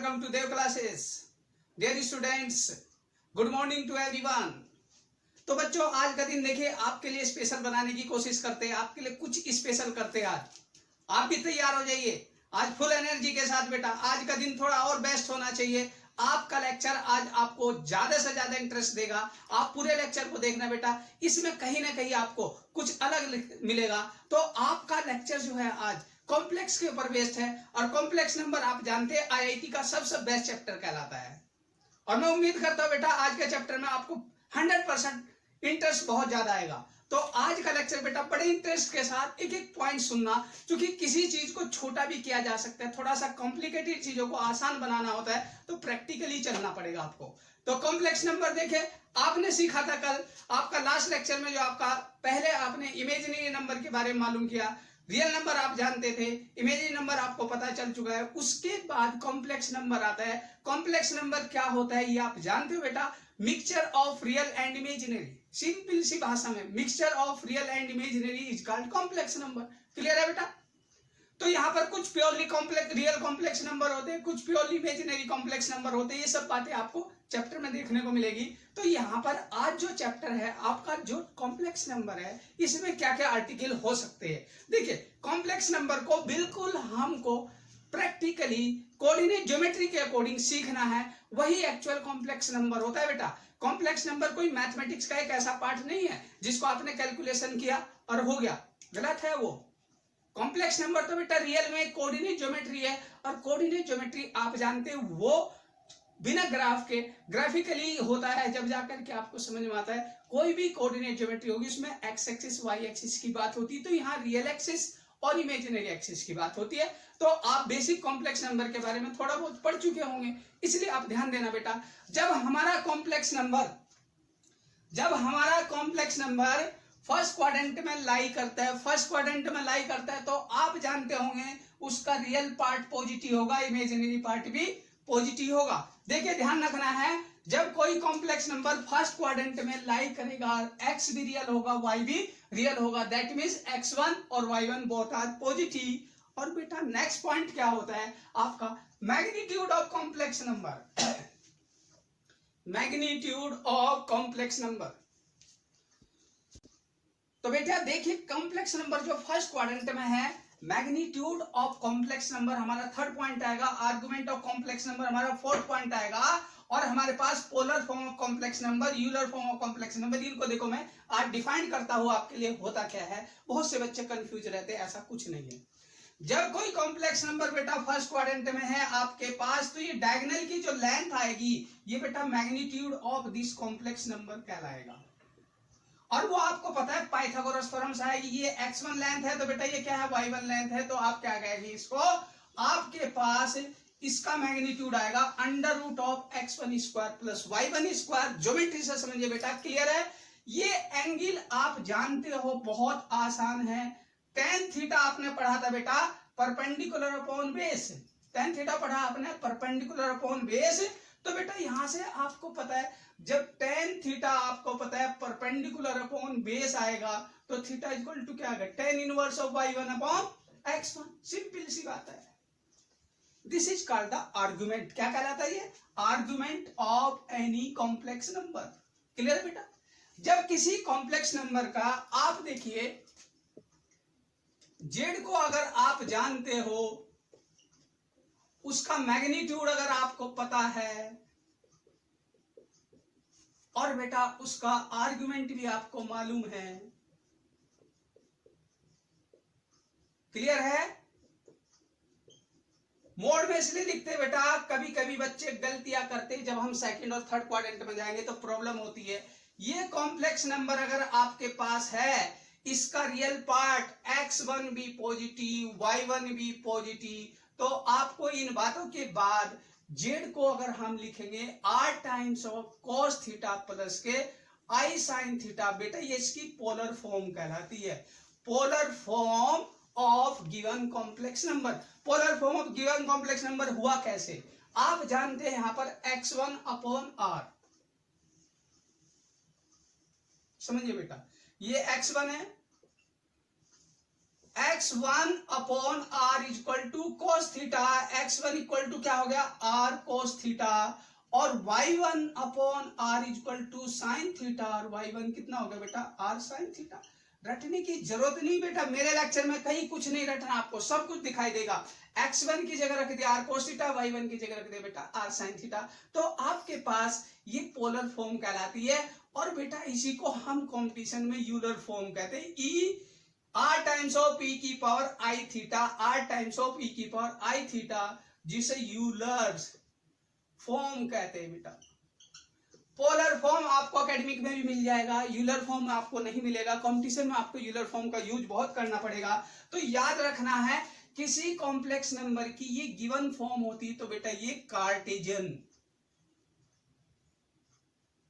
welcome to Dev Classes. Dear students, good morning to everyone. तो बच्चों आज का दिन देखिए आपके लिए स्पेशल बनाने की कोशिश करते हैं, आपके लिए कुछ स्पेशल करते हैं। आज आप भी तैयार हो जाइए, आज फुल एनर्जी के साथ बेटा। आज का दिन थोड़ा और बेस्ट होना चाहिए। आपका लेक्चर आज आपको ज्यादा से ज्यादा इंटरेस्ट देगा। आप पूरे लेक्चर को देखना बेटा, इसमें कहीं ना कहीं आपको कुछ अलग मिलेगा। तो आपका लेक्चर जो है आज कॉम्प्लेक्स के ऊपर बेस्ड है, और कॉम्प्लेक्स नंबर आप जानते हैं आईआईटी का सबसे बेस्ट चैप्टर कहलाता है। और मैं उम्मीद करता हूं बेटा आज के चैप्टर में आपको 100% इंटरेस्ट बहुत ज्यादा आएगा। तो आज का लेक्चर बेटा बड़े इंटरेस्ट के साथ एक एक पॉइंट सुनना, क्योंकि किसी चीज को छोटा भी किया जा सकता है, थोड़ा सा कॉम्प्लिकेटेड चीजों को आसान बनाना होता है, तो प्रैक्टिकली चलना पड़ेगा आपको। तो कॉम्प्लेक्स नंबर देखे आपने सीखा था कल आपका लास्ट लेक्चर में, जो आपका पहले आपने इमेजिनरी नंबर के बारे में मालूम किया, रियल नंबर आप जानते थे, इमेजिनरी नंबर आपको पता चल चुका है। उसके बाद कॉम्प्लेक्स नंबर आता है। कॉम्प्लेक्स नंबर क्या होता है ये आप जानते हो बेटा, mixture of real and imaginary. Simple सी भाषा में mixture of real and imaginary is called complex number. Clear है बेटा? तो यहाँ पर कुछ purely complex real complex number होते हैं, कुछ प्योरली इमेजिनरी कॉम्प्लेक्स नंबर होते हैं। ये सब बातें आपको चैप्टर में देखने को मिलेगी। तो यहाँ पर आज जो चैप्टर है आपका, जो कॉम्प्लेक्स नंबर है, इसमें क्या क्या आर्टिकल हो सकते हैं। देखिए कॉम्प्लेक्स नंबर को बिल्कुल हमको प्रैक्टिकली कोऑर्डिनेट ज्योमेट्री के अकॉर्डिंग सीखना है, वही एक्चुअल कॉम्प्लेक्स नंबर होता है बेटा। कॉम्प्लेक्स नंबर कोई मैथमेटिक्स का एक ऐसा पार्ट नहीं है जिसको आपने कैलकुलेशन किया और हो गया, गलत है वो। कॉम्प्लेक्स नंबर तो बेटा रियल में कोऑर्डिनेट ज्योमेट्री है, और कोऑर्डिनेट ज्योमेट्री आप जानते हो वो बिना ग्राफ के ग्राफिकली होता है। जब जाकर के आपको समझ में आता है कोई भी कोऑर्डिनेट ज्योमेट्री होगी उसमें एक्स एक्सिस वाई एक्सिस की बात होती है, तो यहाँ रियल एक्सिस और इमेजिनरी एक्सिस की बात होती है। तो आप बेसिक कॉम्प्लेक्स नंबर के बारे में थोड़ा बहुत पढ़ चुके होंगे, इसलिए आप ध्यान देना बेटा। जब हमारा कॉम्प्लेक्स नंबर फर्स्ट क्वाड्रेंट में लाई करता है, तो आप जानते होंगे उसका रियल पार्ट पॉजिटिव होगा, इमेजिनरी पार्ट भी पॉजिटिव होगा। देखिए ध्यान रखना है, जब कोई कॉम्प्लेक्स नंबर फर्स्ट क्वाड्रेंट में लाई करेगा, एक्स भी रियल होगा वाई भी रियल होगा, दैट मींस x1 और y1 बोथ आर पॉजिटिव। और बेटा नेक्स्ट पॉइंट क्या होता है आपका, magnitude of complex number. Magnitude of complex number. तो बेटा देखिए कॉम्प्लेक्स नंबर जो फर्स्ट क्वाड्रेंट में है, मैग्नीट्यूड ऑफ कॉम्प्लेक्स नंबर हमारा थर्ड पॉइंट आएगा, आर्गुमेंट ऑफ कॉम्प्लेक्स नंबर हमारा फोर्थ पॉइंट आएगा, और हमारे पास polar form of complex number, Euler form of complex number. इनको देखो मैं आज डिफाइन करता हूं आपके लिए होता क्या है। बहुत से बच्चे कंफ्यूज रहते हैं, ऐसा कुछ नहीं है। जब कोई कॉम्प्लेक्स नंबर बेटा फर्स्ट क्वाड्रेंट में है आपके पास, तो ये डायगोनल की जो लेंथ आएगी ये बेटा magnitude of this complex number कहलाएगा। और वो आपको पता है पाइथागोरस थ्योरम से आएगी, ये x1 लेंथ है तो बेटा ये क्या है y1 लेंथ है, तो आप क्या कहेंगे इसको, आपके पास इसका मैग्नीट्यूड आएगा under root of x1 square plus y1 square. Geometry से समझिए बेटा, क्लियर है? ये एंगल आप जानते हो बहुत आसान है, tan थीटा आपने पढ़ा था बेटा, perpendicular upon base. tan theta पढ़ा आपने परपेंडिकुलर अपॉन बेस। तो बेटा यहां से आपको पता है जब tan थीटा आपको पता है परपेंडिकुलर अपॉन बेस आएगा, तो थीटा इक्वल टू क्या आएगा, tan inverse of y1 upon x1। Simple सी बात है। This is called the argument. क्या कहलाता है ये, argument of any complex number. Clear है बेटा? जब किसी कॉम्प्लेक्स नंबर का आप देखिए जेड को अगर आप जानते हो, उसका मैग्नीट्यूड अगर आपको पता है, और बेटा उसका आर्गुमेंट भी आपको मालूम है, क्लियर है? मोड में इसलिए लिखते बेटा, कभी कभी बच्चे गलतियां करते हैं, जब हम सेकंड और थर्ड क्वाड्रेंट में जाएंगे तो प्रॉब्लम होती है। ये कॉम्प्लेक्स नंबर अगर आपके पास है, इसका रियल पार्ट x1 भी पॉजिटिव y1 भी पॉजिटिव, तो आपको इन बातों के बाद जेड को अगर हम लिखेंगे r times of cos theta plus के i sin थीटा, बेटा ये इसकी पोलर फॉर्म कहलाती है। Polar form of given complex number. Polar form of given complex number हुआ कैसे, आप जानते हैं यहां पर x1 अपॉन r, समझिए बेटा, ये x1 है x1 upon r equal to cos theta, x1 equal to क्या हो गया r कोस थीटा, और y1 upon r equal to sine theta, और y1 कितना हो गया बेटा r साइन थीटा। रटने की जरूरत नहीं बेटा, मेरे लेक्चर में कहीं कुछ नहीं रटना, आपको सब कुछ दिखाई देगा। x1 की जगह रख दिया r कोस थीटा, y1 की जगह रख दिया बेटा r साइन थीटा। तो आपके पास ये पोलर फॉर्म कहलाती है, और बेटा इसी को हम कंपटीशन में यूलर फॉर्म कहते हैं। ई r टाइम्स ऑफ e की power I theta, r times of e की पावर आई थीटा, जिसे यूलर फॉर्म कहते हैं बेटा। पोलर फॉर्म आपको एकेडमिक में भी मिल जाएगा, यूलर फॉर्म आपको नहीं मिलेगा, कंपटीशन में आपको यूलर फॉर्म का यूज बहुत करना पड़ेगा। तो याद रखना है, किसी कॉम्प्लेक्स नंबर की ये गिवन फॉर्म होती तो बेटा ये कार्टेशियन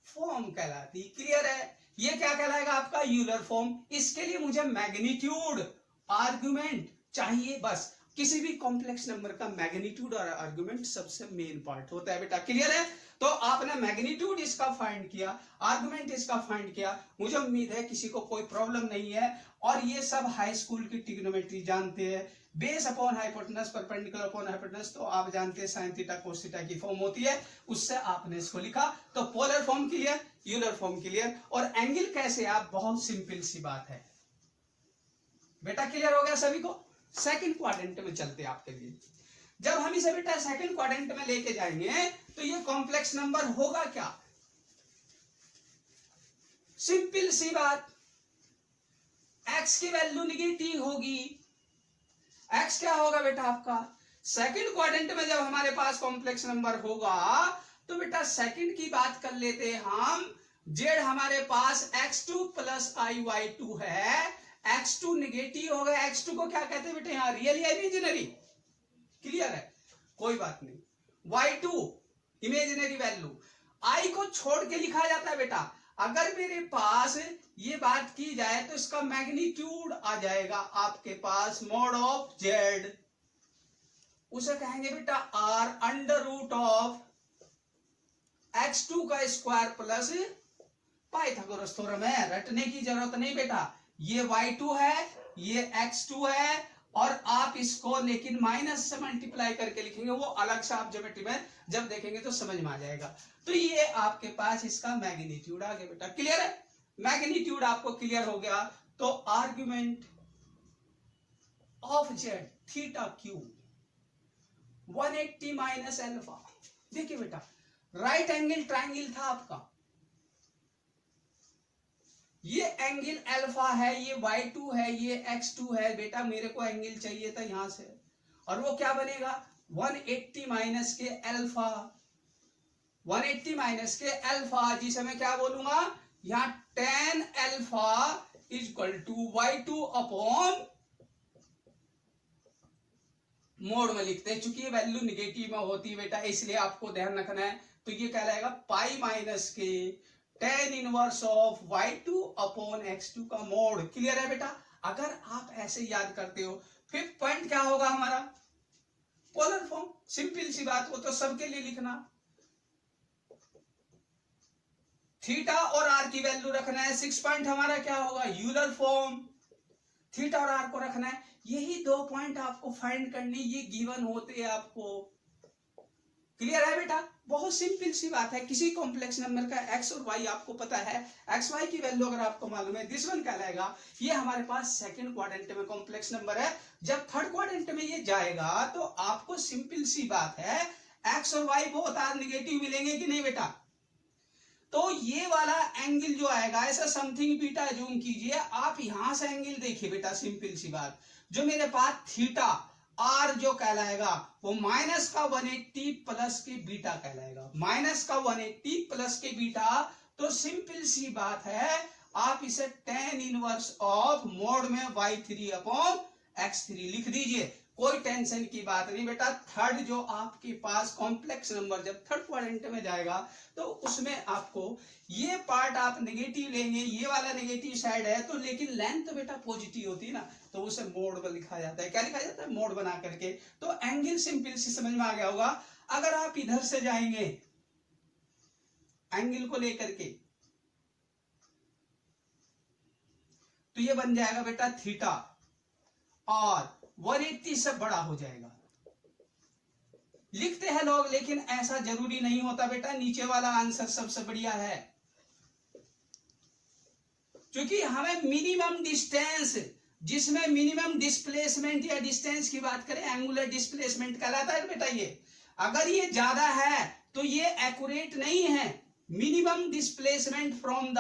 फॉर्म कहलाती। क्लियर है? ये क्या कहलाएगा आपका यूलर फॉर्म। इसके लिए मुझे मैग्नीट्यूड आर्गुमेंट चाहिए, बस किसी भी कॉम्प्लेक्स नंबर का मैग्नीट्यूड और आर्गुमेंट सबसे मेन पार्ट होता है बेटा। क्लियर है? तो आपने मैग्नीट्यूड इसका फाइंड किया, आर्गुमेंट इसका फाइंड किया, मुझे उम्मीद है किसी को कोई प्रॉब्लम नहीं है। और ये सब हाई स्कूल की ट्रिग्नोमेट्री जानते हैं, base upon hypotenuse, perpendicular upon hypotenuse, तो आप जानते हैं साइन थीटा कोस थीटा की फॉर्म होती है, उससे आपने इसको लिखा। तो polar form clear, Euler form clear, और एंगल कैसे, आप बहुत सिंपल सी बात है बेटा। क्लियर हो गया सभी को? सेकंड क्वाड्रेंट में चलते हैं आपके लिए। जब हम इसे बेटा सेकंड क्वाड्रेंट में लेके जाएंगे तो ये कॉम्प्लेक्स नंबर होगा क्या? सिंपल सी बात, x की वैल्यू निगेटिव होगी। x क्या होगा बेटा आपका? सेकंड क्वाड्रेंट में जब हमारे पास कॉम्प्लेक्स नंबर होगा तो बेटा सेकंड की बात कर लेते हैं हम। z हमारे पास x2 प्लस i/y2 है, x2 निगेटिव होगा। x2 को क्या कहते हैं बेटा यहाँ, रियल या इमेजिनरी? क्लियर है, कोई बात नहीं। y2 इमेजिनरी वैल्यू, i को छोड़ के लिखा जाता है बेटा। अगर मेरे पास ये बात की जाए तो इसका मैग्नीट्यूड आ जाएगा आपके पास मॉड ऑफ z, उसे कहेंगे बेटा r under root of x2 का स्क्वायर प्लस पाइथागोरस थ्योरम है। रटने की जरूरत नहीं बेटा, ये y2 है, ये x2 है, और आप इसको लेकिन माइनस से मल्टीप्लाई करके लिखेंगे, वो अलग से आप ज्योमेट्री में जब देखेंगे तो समझ में आ जाएगा। तो ये आपके पास इसका मैग्नीट्यूड आ गया बेटा। क्लियर है? मैग्नीट्यूड आपको क्लियर हो गया। तो argument of z theta cube 180 minus alpha. देखिए बेटा, राइट एंगल ट्राइंगल था आपका, ये एंगल अल्फा है, ये y2 है, ये x2 है बेटा। मेरे को एंगल चाहिए था यहां से, और वो क्या बनेगा 180 माइनस के अल्फा, 180 माइनस के अल्फा, जिसे मैं क्या बोलूंगा यहाँ tan alpha equal to y2 upon mode में लिखते हैं, चूंकि ये वैल्यू निगेटिव में होती है बेटा, इसलिए आपको ध्यान रखना है। तो ये कहलाएगा पाई माइनस के tan inverse of y2 upon x2 का मोड। क्लियर है बेटा? अगर आप ऐसे याद करते हो, फिफ्थ पॉइंट क्या होगा हमारा, पोलर फॉर्म। सिंपल सी बात, वो तो सबके लिए लिखना, थीटा और आर की वैल्यू रखना है। सिक्स पॉइंट हमारा क्या होगा, यूलर फॉर्म, थीटा और आर को रखना है। यही दो पॉइंट आपको फाइंड करनी, ये गिवन होते हैं आपको। क्लियर है बेटा? बहुत सिंपल सी बात है। किसी कॉम्प्लेक्स नंबर का x और y आपको पता है, x y की वैल्यू अगर आपको मालूम है, दिस वन कहलाएगा। ये हमारे पास सेकंड क्वाड्रेंट में कॉम्प्लेक्स नंबर है। जब थर्ड क्वाड्रेंट में ये जाएगा तो आपको सिंपल सी बात है, x और y बोथ आर निगेटिव मिलेंगे कि नहीं बेटा? तो ये वाला एंगल जो आएगा, ऐसा समथिंग बीटा जूम कीजिए, आप यहां से एंगल देखिए बेटा। सिंपल सी बात, जो मेरे पास थीटा आर जो कहलाएगा वो माइनस का 180 प्लस के बीटा कहलाएगा, माइनस का 180 प्लस के बीटा। तो सिंपल सी बात है, आप इसे tan इनवर्स ऑफ मोड में y3 अपॉन x3 लिख दीजिए। कोई टेंशन की बात नहीं बेटा। थर्ड जो आपके पास कॉम्प्लेक्स नंबर जब थर्ड क्वाड्रेंट में जाएगा तो उसमें आपको ये पार्ट आप नेगेटिव लेंगे, ये वाला नेगेटिव साइड है तो, लेकिन लेंथ तो बेटा पॉजिटिव होती है ना, तो उसे मोड में लिखा जाता है। क्या लिखा जाता है? मोड बना करके। तो एंगल सिंपल सी समझ में आ गया होगा। अगर आप इधर से जाएंगे एंगल को लेकर के तो ये बन जाएगा बेटा थीटा, और 180 से बड़ा हो जाएगा। लिखते हैं लोग, लेकिन ऐसा जरूरी नहीं होता बेटा। नीचे वाला आंसर सबसे बढ़िया है, क्योंकि हमें मिनिमम डिस्टेंस, जिसमें मिनिमम डिस्प्लेसमेंट या डिस्टेंस की बात करें, एंगुलर डिस्प्लेसमेंट कहलाता है बेटा। ये अगर ये ज्यादा है तो ये एक्यूरेट नहीं है। Minimum displacement from the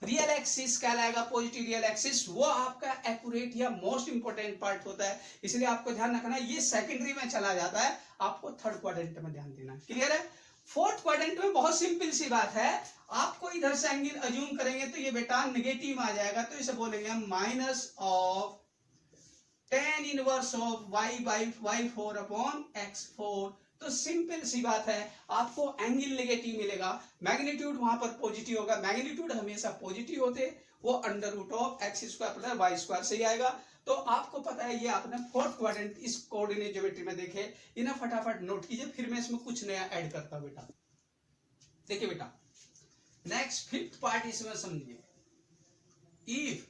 real axis कहलाएगा, पॉजिटिव रियल एक्सिस, वो आपका एक्यूरेट या मोस्ट इंपोर्टेंट पार्ट होता है। इसलिए आपको ध्यान रखना, ये सेकेंडरी में चला जाता है, आपको थर्ड क्वाड्रेंट में ध्यान देना। क्लियर है? फोर्थ क्वाड्रेंट में बहुत सिंपल सी बात है, आपको इधर से एंगल अज्यूम करेंगे तो ये बेटा नेगेटिव आ जाएगा, तो इसे बोलेंगे minus of tan inverse of y/y4 upon x4। तो सिंपल सी बात है, आपको एंगल नेगेटिव मिलेगा, मैग्नीट्यूड वहां पर पॉजिटिव होगा। मैग्नीट्यूड हमेशा पॉजिटिव होते, वो under root of x square plus y square से ही आएगा। तो आपको पता है, ये आपने फोर्थ क्वाड्रेंट इस कोऑर्डिनेट ज्योमेट्री में देखे, इन्हें फटाफट नोट कीजिए, फिर मैं इसमें कुछ नया ऐड करता हूं बेटा। देखिए बेटा, नेक्स्ट फिफ्थ पार्ट इसमें समझिए। If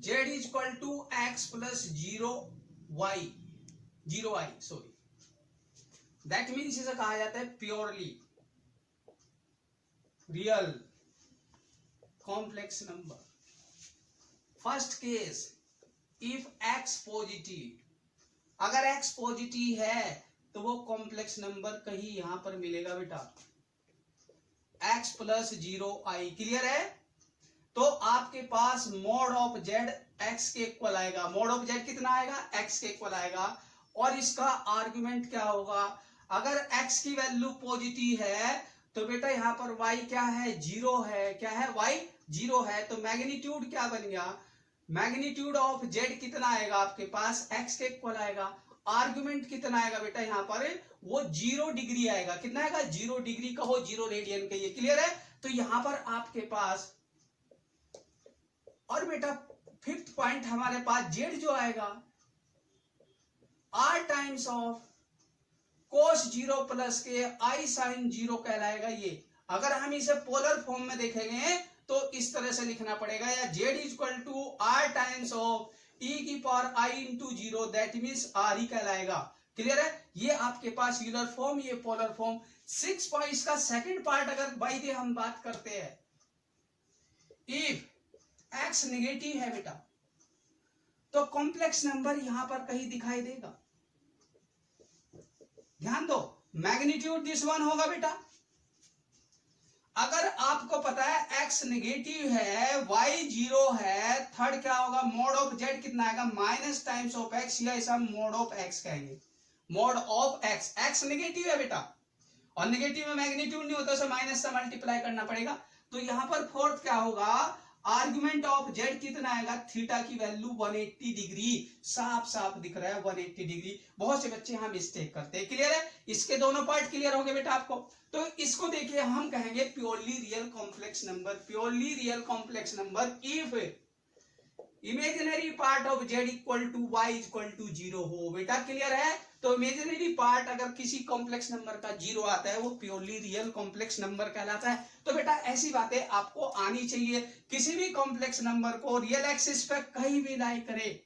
z is equal to x plus 0y, sorry, that means इसे कहा जाता है purely real complex number. First case, if x positive, अगर x पॉजिटिव है तो वो कॉम्प्लेक्स नंबर कहीं यहां पर मिलेगा बेटा, x प्लस 0i। क्लियर है? तो आपके पास मोड ऑफ z x के इक्वल आएगा। मोड ऑफ z कितना आएगा? x के इक्वल आएगा। और इसका आर्गुमेंट क्या होगा? अगर x की वैल्यू पॉजिटिव है तो बेटा यहाँ पर y क्या है? 0 है। क्या है? y 0 है। तो मैग्नीट्यूड क्या बन गया? मैग्नीट्यूड ऑफ z कितना आएगा आपके पास? x के इक्वल आएगा। आर्गुमेंट कितना आएगा बेटा यहाँ पर? वो 0 डिग्री आएगा। कितना आएगा? 0 डिग्री कहो, 0 रेडियन कहिए। क्लियर है? तो यहां पर आपके पास, और बेटा फिफ्थ पॉइंट हमारे पास z जो आएगा r times of cos 0 plus के i sin 0 कहलाएगा। ये अगर हम इसे पोलर फॉर्म में देखेंगे तो इस तरह से लिखना पड़ेगा, या z is equal to r times of e की power i into 0, that means r ही कहलाएगा। क्लियर है? ये आपके पास यूलर फॉर्म, ये पोलर फॉर्म। 6 पॉइंट्स का सेकंड पार्ट अगर बाय द हम बात करते हैं, इफ x नेगेटिव है बेटा तो कॉम्प्लेक्स नंबर यहां पर कहीं दिखाई देगा। ध्यान दो, मैग्नीट्यूड दिस वन होगा बेटा। अगर आपको पता है x नेगेटिव है, y 0 है, थर्ड क्या होगा? मोड ऑफ z कितना आएगा? माइनस टाइम्स ऑफ x, या ऐसा मोड ऑफ x कहेंगे। Mode of x, x negative है बेटा, और नेगेटिव में मैग्नीट्यूड नहीं होता, उसे माइनस से मल्टीप्लाई करना पड़ेगा। तो यहां पर फोर्थ क्या होगा? आर्गुमेंट ऑफ z कितना आएगा? थीटा की वैल्यू 180 डिग्री। साफ साफ दिख रहा है 180 डिग्री। बहुत से बच्चे हम मिस्टेक करते हैं। क्लियर है? इसके दोनों पार्ट क्लियर हो गए बेटा आपको। तो इसको देखिए, हम कहेंगे purely real complex number. Purely real complex number if imaginary part of z equal to y equal to 0 हो। बेटा क्लियर है? तो इमेजिनरी पार्ट अगर किसी कॉम्प्लेक्स नंबर का 0 आता है, वो प्योरली रियल कॉम्प्लेक्स नंबर कहलाता है। तो बेटा ऐसी बातें आपको आनी चाहिए। किसी भी कॉम्प्लेक्स नंबर को रियल एक्सिस पे कहीं भी लाई करे,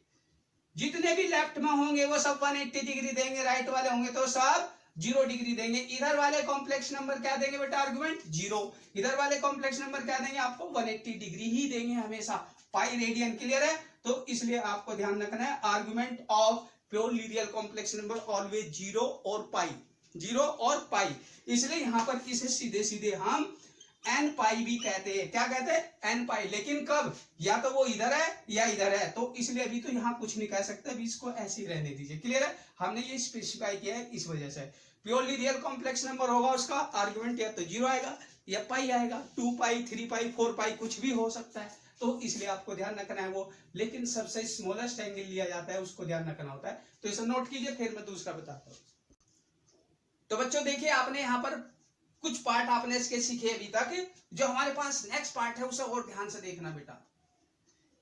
जितने भी लेफ्ट में होंगे वो सब 180 डिग्री देंगे, राइट वाले होंगे तो सब 0 डिग्री देंगे। इधर वाले कॉम्प्लेक्स नंबर क्या देंगे बेटा? आर्गुमेंट 0। इधर वाले कॉम्प्लेक्स नंबर क्या देंगे? आपको 180 डिग्री ही देंगे हमेशा, पाई रेडियन। क्लियर है? तो इसलिए आपको ध्यान रखना है, argument of purely real complex number always 0 और पाई, 0 और पाई। इसलिए यहां पर इसे सीधे सीधे हम n पाई भी कहते हैं। क्या कहते हैं? n पाई। लेकिन कब? या तो वो इधर है या इधर है, तो इसलिए अभी तो यहां कुछ नहीं कह सकते, अभी इसको ऐसे ही रहने दीजिए। क्लियर है? हमने ये स्पेसिफाई किया है इस वजह से। प्योरली रियल कॉम्प्लेक्स नंबर होगा, उसका आर्गुमेंट या तो 0 आएगा या पाई आएगा। 2 पाई, 3 पाई, 4 पाई कुछ भी हो सकता है। तो इसलिए आपको ध्यान रखना है वो, लेकिन सबसे स्मॉलेस्ट एंगल लिया जाता है, उसको ध्यान रखना होता है। तो इसे नोट कीजिए, फिर मैं दूसरा बताता हूं। तो बच्चों देखिए, आपने यहां पर कुछ पार्ट आपने इसके सीखे अभी तक। जो हमारे पास नेक्स्ट पार्ट है उसे और ध्यान से देखना बेटा।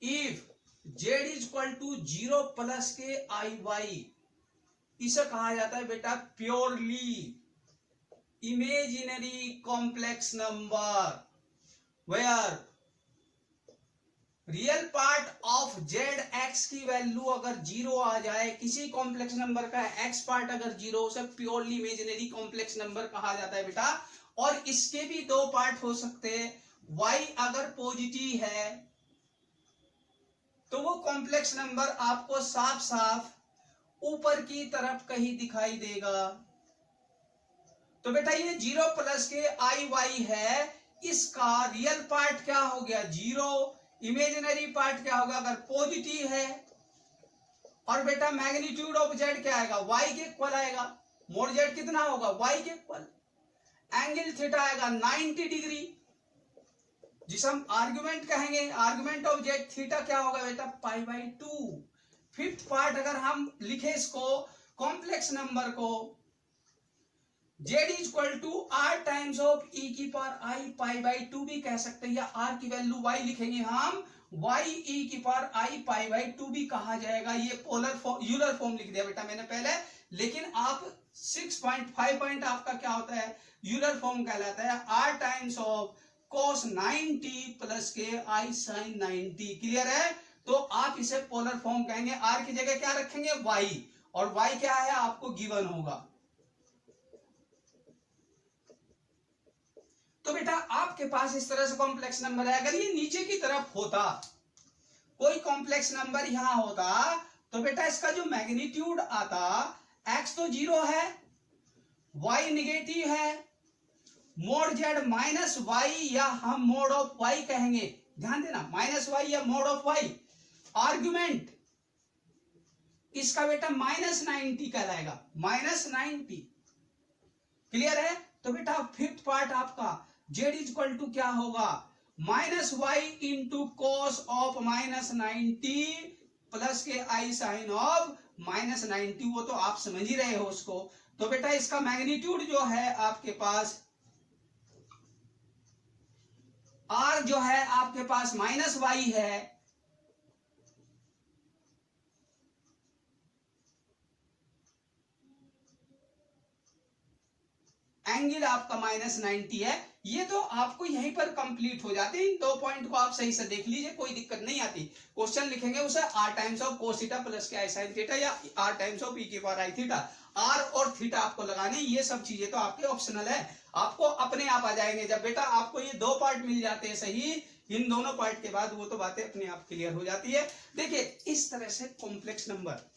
If z is equal to 0 plus के i y, इसे कहा जाता है बेटा purely imaginary complex number, where real part of z x की वैल्यू अगर 0 आ जाए, किसी कॉम्प्लेक्स नंबर का एक्स पार्ट अगर 0 उसे प्योरली इमेजिनरी कॉम्प्लेक्स नंबर कहा जाता है बेटा। और इसके भी दो पार्ट हो सकते हैं, y अगर पॉजिटिव है तो वो कॉम्प्लेक्स नंबर आपको साफ साफ ऊपर की तरफ कहीं दिखाई देगा। तो बेटा ये 0 प्लस के आई वाई है, इसका रियल पार्ट क्या हो गया 0, इमेजिनरी पार्ट क्या होगा अगर पॉजिटिव है। और बेटा मैग्नीट्यूड ऑफ जेड क्या आएगा, y के इक्वल आएगा। मोड जेड कितना होगा, y के इक्वल। एंगल थीटा आएगा 90 डिग्री, जिसे हम आर्गुमेंट कहेंगे। आर्गुमेंट ऑफ जेड थीटा क्या होगा बेटा π/2। फिफ्थ पार्ट अगर हम लिखे इसको कॉम्प्लेक्स नंबर को, z equal to r times of e की पावर i π/2 भी कह सकते हैं, या r की वैल्यू y लिखेंगे हम, y e की पावर i π/2 भी कहा जाएगा। ये पोलर यूलर फॉर्म लिख दिया बेटा मैंने पहले, लेकिन आप 6.5 पॉइंट आपका क्या होता है, यूलर फॉर्म कहलाता है, r times of cos 90 plus के i sin 90। क्लियर है? तो आप इसे पोलर फॉर्म कहेंगे। r की जगह क्या रखेंगे y, और y क्या है आपको गिवन होगा। तो बेटा आपके पास इस तरह से कॉम्प्लेक्स नंबर है। अगर ये नीचे की तरफ होता, कोई कॉम्प्लेक्स नंबर यहां होता, तो बेटा इसका जो मैग्नीट्यूड आता, x तो 0 है, y निगेटिव है, मोड जेड माइनस वाई, या हम मोड ऑफ y कहेंगे, ध्यान देना, माइनस वाई या मोड ऑफ y। आर्ग्यूमेंट इसका बेटा -90 कहलाएगा, -90। क्लियर है? तो बेटा फिफ्थ पार्ट आपका z इक्वल टू क्या होगा, -y into cos of -90 plus के i साइन ऑफ -90। वो तो आप समझ ही रहे हो उसको। तो बेटा इसका मैग्नीट्यूड जो है आपके पास, r जो है आपके पास -y है, एंगल आपका -90 है। ये तो आपको यहीं पर कंप्लीट हो जाते हैं। इन दो पॉइंट को आप सही से देख लीजिए, कोई दिक्कत नहीं आती। क्वेश्चन लिखेंगे उसे r times of cos theta plus के आई साइन थीटा, या r टाइम्स ऑफ e की पावर आई थीटा। r और थीटा आपको लगाने, ये सब चीजें तो आपके ऑप्शनल है, आपको अपने आप आ जाएंगे। जब बेटा आपको ये दो पार्ट मिल जाते हैं सही, इन दोनों पार्ट के बाद वो तो बातें अपने आप क्लियर हो जाती है। देखिए इस तरह से कॉम्प्लेक्स नंबर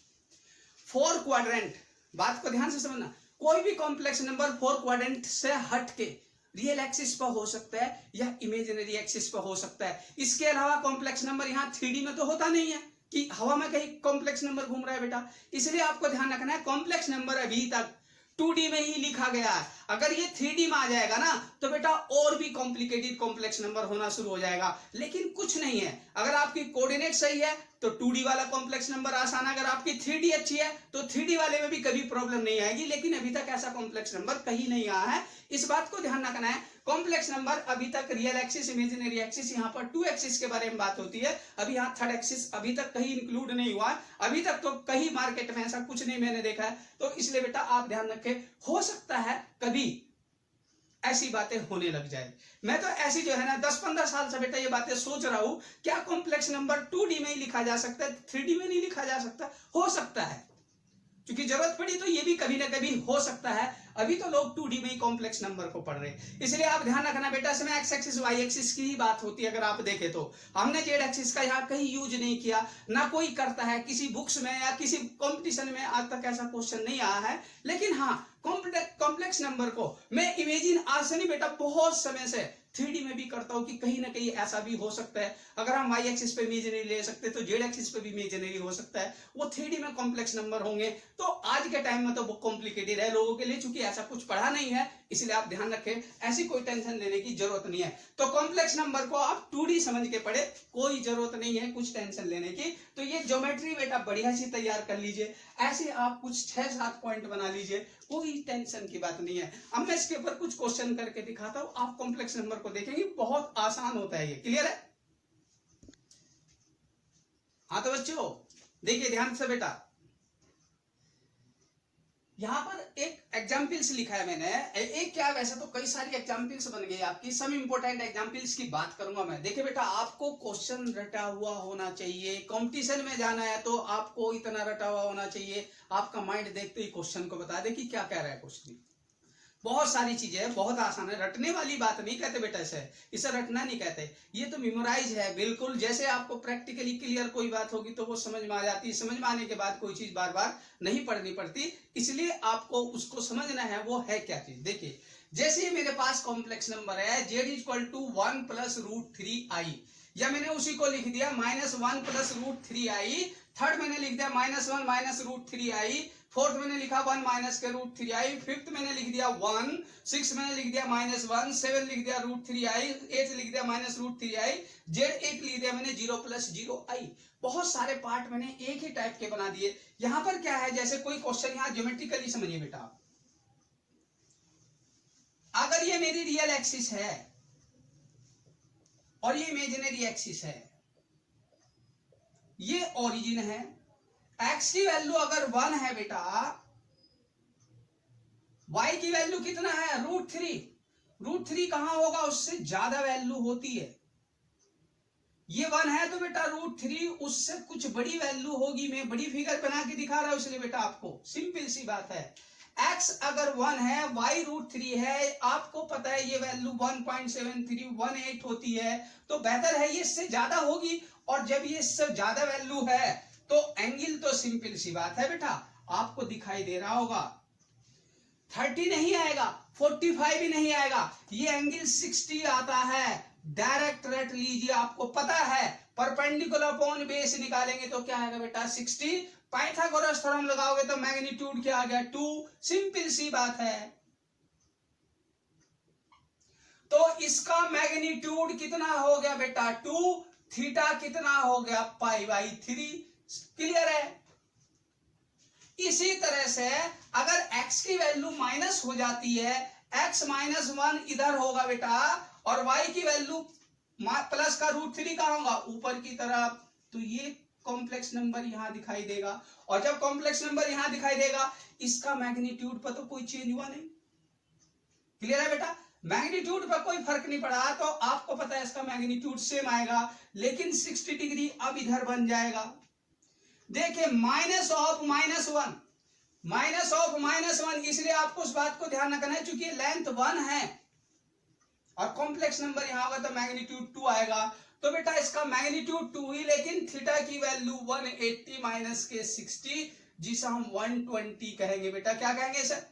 4 क्वाड्रेंट, बात को ध्यान से समझना, कोई भी कॉम्प्लेक्स नंबर 4 क्वाड्रेंट से हट के रियल एक्सिस पर हो सकता है या इमेजिनरी एक्सिस पर हो सकता है। इसके अलावा कॉम्प्लेक्स नंबर यहाँ 3D में तो होता नहीं है कि हवा में कहीं कॉम्प्लेक्स नंबर घूम रहा है बेटा। इसलिए आपको ध्यान रखना है, कॉम्प्लेक्स नंबर अभी तक 2D में ही लिखा गया है। अगर ये 3D में आ जाएगा ना, तो बेटा और भी कॉम्प्लिकेटेड कॉम्प्लेक्स नंबर होना शुरू हो जाएगा। लेकिन कुछ नहीं है, अगर आपकी कोऑर्डिनेट सही है तो 2D वाला कॉम्प्लेक्स नंबर आसान है, अगर आपकी 3D अच्छी है तो 3D वाले में भी कभी प्रॉब्लम नहीं आएगी। लेकिन अभी तक ऐसा कॉम्प्लेक्स नंबर कहीं नहीं आया है, इस बात को ध्यान रखना है। कॉम्प्लेक्स नंबर अभी तक रियल एक्सिस, इमेजिनरी एक्सिस, यहाँ पर 2 एक्सिस के बारे में बात होती है। अभी यहाँ 3rd एक्सिस अभी तक कहीं इंक्लूड नहीं हुआ, अभी तक तो कहीं मार्केट में ऐसा कुछ नहीं मैंने देखा है। तो इसलिए बेटा आप ध्यान रखें, हो सकता है कभी ऐसी बातें होने लग जाए। मैं तो ऐसी जो है ना 10-15 साल से बेटा ये बातें सोच रहा हूं, क्या कॉम्प्लेक्स नंबर 2D में ही लिखा जा सकता है, 3D में नहीं लिखा जा सकता? हो सकता है, क्योंकि जरूरत पड़ी तो ये भी कभी ना कभी हो सकता है। अभी तो लोग 2D में ही कॉम्प्लेक्स नंबर को पढ़ रहे हैं। इसलिए आप ध्यान रखना बेटा, इसमें एक्स एक्सिस वाई एक्सिस की ही बात होती है। अगर आप देखें तो हमने जेड एक्सिस का यहाँ कहीं यूज नहीं किया, ना कोई करता है किसी बुक्स में या किसी कंपटीशन में, आज तक ऐसा क्वेश्चन नहीं आया है। लेकिन हाँ, कॉम्प्लेक्स नंबर को मैं इमेजिन आज से नहीं बेटा, बहुत समय से 3D में भी करता हूं कि कहीं ना कहीं ऐसा भी हो सकता है। अगर हम y एक्सिस पे इमेजिनरी ले सकते हैं तो z एक्सिस पे भी इमेजिनरी हो सकता है। वो 3D में कॉम्प्लेक्स नंबर होंगे। तो आज के टाइम में तो वो कॉम्प्लिकेटेड है लोगों के लिए, चूंकि ऐसा कुछ पढ़ा नहीं है, इसलिए आप ध्यान रखें, ऐसी कोई टेंशन लेने की जरूरत नहीं है। तो कॉम्प्लेक्स नंबर को आप 2D समझ के पढ़े, कोई जरूरत नहीं है कुछ टेंशन लेने की। तो ये ज्योमेट्री बेटा बढ़िया सी तैयार कर लीजिए, ऐसे आप कुछ 6-7 पॉइंट बना लीजिए, कोई टेंशन की बात नहीं है। अब मैं इसके ऊपर कुछ क्वेश्चन करके दिखाता हूं, आप कॉम्प्लेक्स नंबर को देखेंगे, बहुत आसान होता है ये। क्लियर है? हाँ तो बच्चों देखिए ध्यान से बेटा, यहाँ पर एक एग्जाम्पल्स लिखा है मैंने, एक क्या, वैसे तो कई सारी एग्जाम्पल्स बन गई आपकी, सम इंपोर्टेंट एग्जाम्पल्स की बात करूंगा मैं। देखिए बेटा, आपको क्वेश्चन रटा हुआ होना चाहिए, कंपटीशन में जाना है तो आपको इतना रटा हुआ होना चाहिए, आपका माइंड देखते ही क्वेश्चन को बता दे कि क्या कह रहा है क्वेश्चन। बहुत सारी चीजें है, बहुत आसान है, रटने वाली बात नहीं कहते बेटा, इसे रटना नहीं कहते, ये तो मेमोराइज है बिल्कुल। जैसे आपको प्रैक्टिकली क्लियर कोई बात होगी तो वो समझ में आ जाती है, समझ में आने के बाद कोई चीज बार बार नहीं पढ़नी पड़ती, इसलिए आपको उसको समझना है वो है क्या चीज। देखिए, जैसे मेरे पास कॉम्प्लेक्स नंबर है z=1 + √3i, या मैंने उसी को लिख दिया -1 + √3i, थर्ड मैंने लिख दिया -1 - √3i, फोर्थ मैंने लिखा 1 - √3i, फिफ्थ मैंने लिख दिया 1, सिक्स मैंने लिख दिया -1, 7 लिख दिया √3i, 8 लिख दिया -√3i, z8 लिख दिया मैंने 0 + 0i। बहुत सारे पार्ट मैंने एक ही टाइप के बना दिए। यहां पर क्या है, जैसे कोई क्वेश्चन, यहां ज्योमेट्रिकली समझिए बेटा, अगर ये मेरी रियल एक्सिस है और ये इमेजिनरी एक्सिस है, ये ओरिजिन है, x की वैल्यू अगर 1 है बेटा, y की वैल्यू कितना है √3, √3 कहां होगा, उससे ज्यादा वैल्यू होती है। ये 1 है तो बेटा √3 उससे कुछ बड़ी वैल्यू होगी, मैं बड़ी फिगर बना के दिखा रहा हूं इसलिए बेटा आपको, सिंपल सी बात है। x अगर 1 है, y √3 है, आपको पता है ये वैल्यू 1.7318 होती है, तो बेहतर है ये इससे ज्यादा होगी, और जब ये इससे ज्यादा वैल्यू है तो एंगल तो सिंपल सी बात है बेटा, आपको दिखाई दे रहा होगा, 30 नहीं आएगा, 45 भी नहीं आएगा, ये एंगल 60 आता है। डायरेक्ट रट लीजिए, आपको पता है परपेंडिकुलर अपॉन बेस निकालेंगे तो क्या आएगा बेटा 60, पाइथागोरस थ्योरम लगाओगे तो मैग्नीट्यूड क्या आ गया 2, सिंपल सी बात है। तो इसका मैग्नीट्यूड कितना हो गया बेटा 2, थीटा कितना हो गया π/3, क्लियर है। इसी तरह से अगर x की वैल्यू माइनस हो जाती है, x -1 इधर होगा बेटा, और y की वैल्यू प्लस का √3 कहां होगा ऊपर की तरफ, तो ये कॉम्प्लेक्स नंबर यहां दिखाई देगा, और जब कॉम्प्लेक्स नंबर यहां दिखाई देगा, इसका मैग्नीट्यूड पर तो कोई चेंज हुआ नहीं, क्लियर है बेटा, मैग्नीट्यूड पर कोई फर्क नहीं पड़ा, तो आपको पता है इसका मैग्नीट्यूड सेम आएगा, लेकिन 60 डिग्री अब इधर बन जाएगा। देखिए -1 -1, इसलिए आपको उस बात को ध्यान रखना है, चूंकि लेंथ 1 है और कॉम्प्लेक्स नंबर यहां होगा तो मैग्नीट्यूड 2 आएगा, तो बेटा इसका मैग्नीट्यूड 2 ही, लेकिन थीटा की वैल्यू 180 - 60, जिसे हम 120 कहेंगे बेटा, क्या कहेंगे सर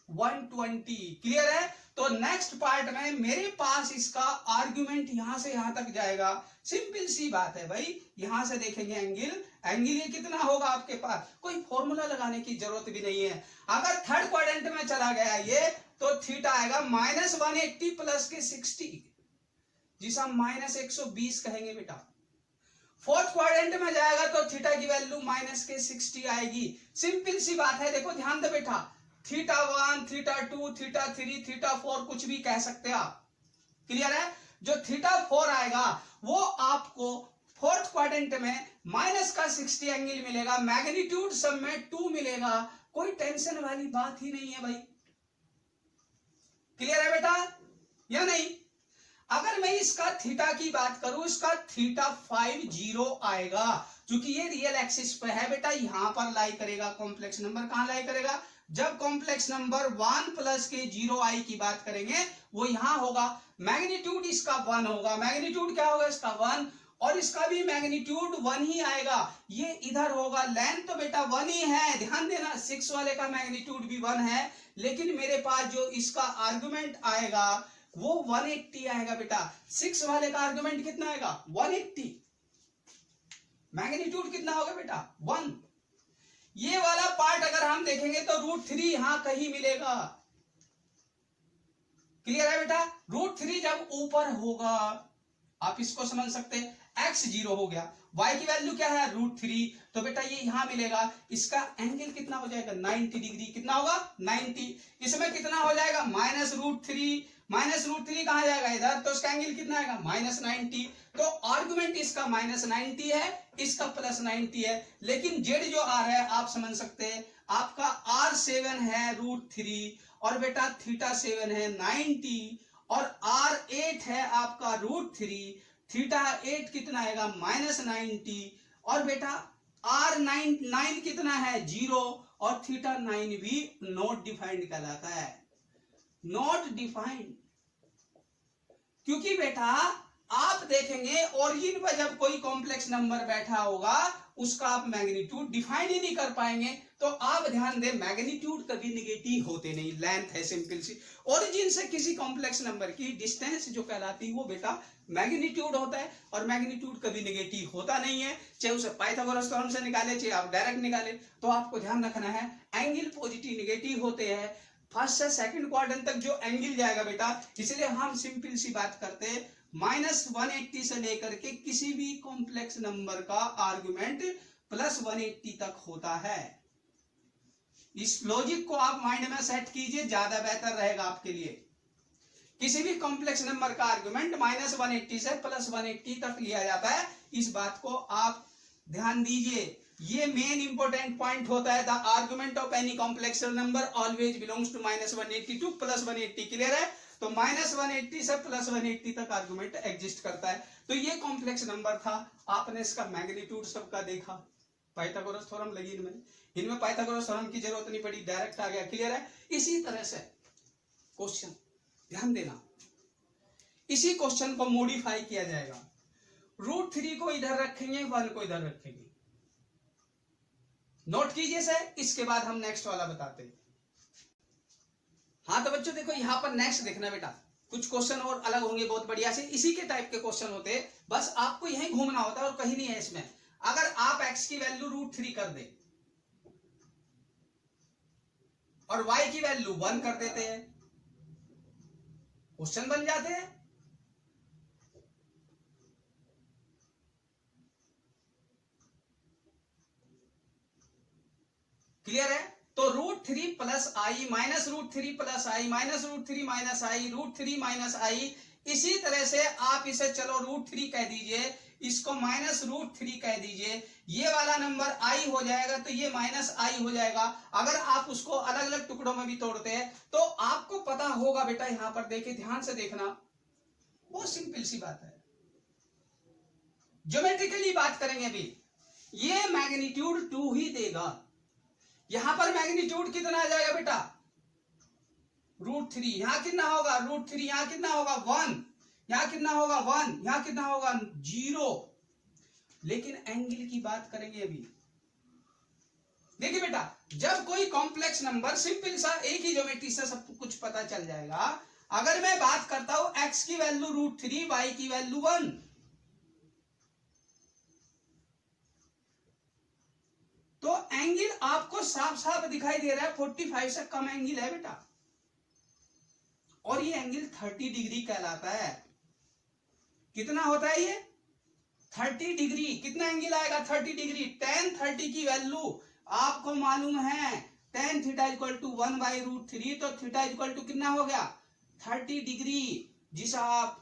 120, क्लियर है। तो नेक्स्ट पार्ट में मेरे पास इसका आर्गुमेंट यहां से यहां तक जाएगा, सिंपल सी बात है भाई, यहां से देखेंगे एंगल ये कितना होगा आपके पास, कोई फॉर्मूला लगाने की जरूरत भी नहीं है। अगर थर्ड क्वाड्रेंट में चला गया ये, तो थीटा आएगा -180 + के 60, जिसे हम -120 कहेंगे बेटा। फोर्थ क्वाड्रेंट में जाएगा तो थीटा की वैल्यू -60 आएगी, सिंपल सी बात है। देखो ध्यान दे बेटा, θ1, θ2, θ3, θ4 कुछ भी कह सकते हैं आप, क्लियर है। जो θ4 आएगा वो आपको फोर्थ क्वाड्रेंट में -60 एंगल मिलेगा, मैग्नीट्यूड सब में 2 मिलेगा, कोई टेंशन वाली बात ही नहीं है भाई, क्लियर है बेटा या नहीं। अगर मैं इसका थीटा की बात करूं, इसका θ50 आएगा, क्योंकि ये रियल एक्सिस पे है बेटा, यहां पर लाई करेगा, कॉम्प्लेक्स नंबर कहां लाई करेगा, जब कॉम्प्लेक्स नंबर 1 + के 0i की बात करेंगे वो यहां होगा, मैग्नीट्यूड इसका 1 होगा, मैग्नीट्यूड क्या होगा इसका 1, और इसका भी मैग्नीट्यूड 1 ही आएगा, ये इधर होगा, लेंथ तो बेटा 1 ही है, ध्यान देना, 6 वाले का मैग्नीट्यूड भी 1 है, लेकिन मेरे पास जो इसका आर्गुमेंट आएगा वो 180 आएगा बेटा, 6 वाले का आर्गुमेंट कितना आएगा 180, मैग्नीट्यूड कितना होगा बेटा 1। ये वाला पार्ट अगर हम देखेंगे तो √3 यहां कहीं मिलेगा, क्लियर है बेटा, √3 जब ऊपर होगा आप इसको समझ सकते हैं, x 0 हो गया, y की वैल्यू क्या है √3, तो बेटा ये यहां मिलेगा, इसका एंगल कितना हो जाएगा 90 डिग्री, कितना होगा 90, इसमें कितना हो जाएगा -√3 कहां जाएगा इधर, तो इसका एंगल कितना आएगा -90, तो आर्गुमेंट इसका -90 है, इसका +90 है, लेकिन z जो आ रहा है आप समझ सकते हैं, आपका R7 है √3 और बेटा θ7 है 90 और R8 है आपका √3, θ8 कितना आएगा -90 और बेटा R9 कितना है 0 और θ9 भी नॉट डिफाइंड कहलाता है, नॉट डिफाइंड। क्योंकि बेटा आप देखेंगे ओरिजिन पर जब कोई कॉम्प्लेक्स नंबर बैठा होगा उसका आप मैग्नीट्यूड डिफाइन ही नहीं कर पाएंगे। तो आप ध्यान दें मैग्नीट्यूड कभी निगेटिव होते नहीं, लेंथ है सिंपल सी। ओरिजिन से किसी कॉम्प्लेक्स नंबर की डिस्टेंस जो कहलाती है वो बेटा मैग्नीट्यूड होता है और मैग्नीट्यूड कभी निगेटिव होता नहीं है, चाहे उसे पाइथागोरस थ्योरम से निकाले चाहे आप डायरेक्ट निकाले। तो आपको ध्यान रखना है एंगल पॉजिटिव निगेटिव होते हैं। फर्स्ट से सेकंड क्वाड्रेंट तक जो एंगल जाएगा बेटा, इसलिए हम सिंपल सी बात करते हैं -180 से लेकर के किसी भी कॉम्प्लेक्स नंबर का आर्गुमेंट +180 तक होता है। इस लॉजिक को आप माइंड में सेट कीजिए, ज्यादा बेहतर रहेगा आपके लिए। किसी भी कॉम्प्लेक्स नंबर का आर्गुमेंट -180 से +180 तक लिया जाता है, इस बात को आप ध्यान दीजिए। ये मेन इंपॉर्टेंट पॉइंट होता है। The argument of any complex number always belongs to -180 to +180। Clear है? तो -180 से +180 तक आर्गुमेंट एग्जिस्ट करता है। तो ये कॉम्प्लेक्स नंबर था, आपने इसका मैग्नीट्यूड सबका देखा, पाइथागोरस थ्योरम लगी इनमें पाइथागोरस थ्योरम की जरूरत नहीं पड़ी, डायरेक्ट आ गया। क्लियर है? इसी तरह से क्वेश्चन ध्यान देना, इसी क्वेश्चन को मॉडिफाई किया जाएगा। √3 को इधर रखेंगे, 1 को इधर रखेंगे। नोट कीजिए सर, इसके बाद हम नेक्स्ट वाला बताते हैं। हाँ तो बच्चों देखो यहां पर नेक्स्ट देखना बेटा, कुछ क्वेश्चन और अलग होंगे बहुत बढ़िया से, इसी के टाइप के क्वेश्चन होते हैं, बस आपको यहीं घूमना होता है और कहीं नहीं है इसमें। अगर आप x की वैल्यू √3 कर दे और y की वैल्यू 1 कर देते हैं, क्वेश्चन बन जाते हैं। क्लियर है? तो √3 + i -√3 + i -√3 - i √3 - i, इसी तरह से आप इसे चलो √3 कह दीजिए, इसको -√3 कह दीजिए, ये वाला नंबर i हो जाएगा तो ये -i हो जाएगा। अगर आप उसको अलग अलग टुकड़ों में भी तोड़ते हैं तो आपको पता होगा बेटा, यहां पर देखिए ध्यान से देखना, बहुत सिंपल सी बात है। ज्योमेट्रिकली बात करेंगे अभी, ये मैग्नीट्यूड 2 ही देगा। यहां पर मैग्नीट्यूड कितना आ जाएगा बेटा √3, यहां कितना होगा √3, यहां कितना होगा 1, यहां कितना होगा 1, यहां कितना होगा 0। लेकिन एंगल की बात करेंगे अभी। देखिए बेटा, जब कोई कॉम्प्लेक्स नंबर, सिंपल सा एक ही ज्योमेट्री से सब कुछ पता चल जाएगा। अगर मैं बात करता हूं x की वैल्यू √3, y की वैल्यू 1, तो एंगल आपको साफ साफ दिखाई दे रहा है 45 से कम एंगल है बेटा, और ये एंगल 30 डिग्री कहलाता है। कितना होता है ये 30 डिग्री। कितना एंगल आएगा 30 डिग्री? tan 30 की वैल्यू आपको मालूम है, tan θ = 1/√3, तो θ कितना हो गया 30 डिग्री, जिसे आप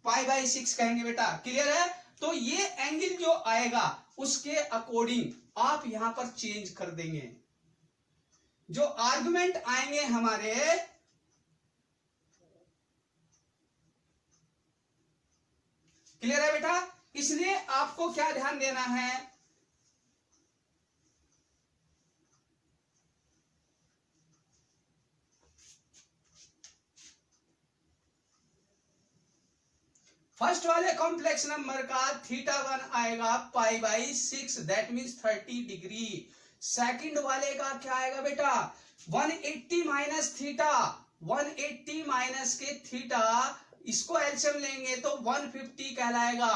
π/6 कहेंगे बेटा। क्लियर है? तो ये एंगल जो आएगा उसके अकॉर्डिंग आप यहां पर चेंज कर देंगे। जो आर्गुमेंट आएंगे हमारे, क्लियर है बेटा? इसलिए आपको क्या ध्यान देना है, फर्स्ट वाले कॉम्प्लेक्स नंबर का θ1 आएगा π/6, दैट मींस 30 डिग्री। सेकंड वाले का क्या आएगा बेटा 180 माइनस थीटा, 180 माइनस के थीटा, इसको एलसीएम लेंगे तो 150 कहलाएगा।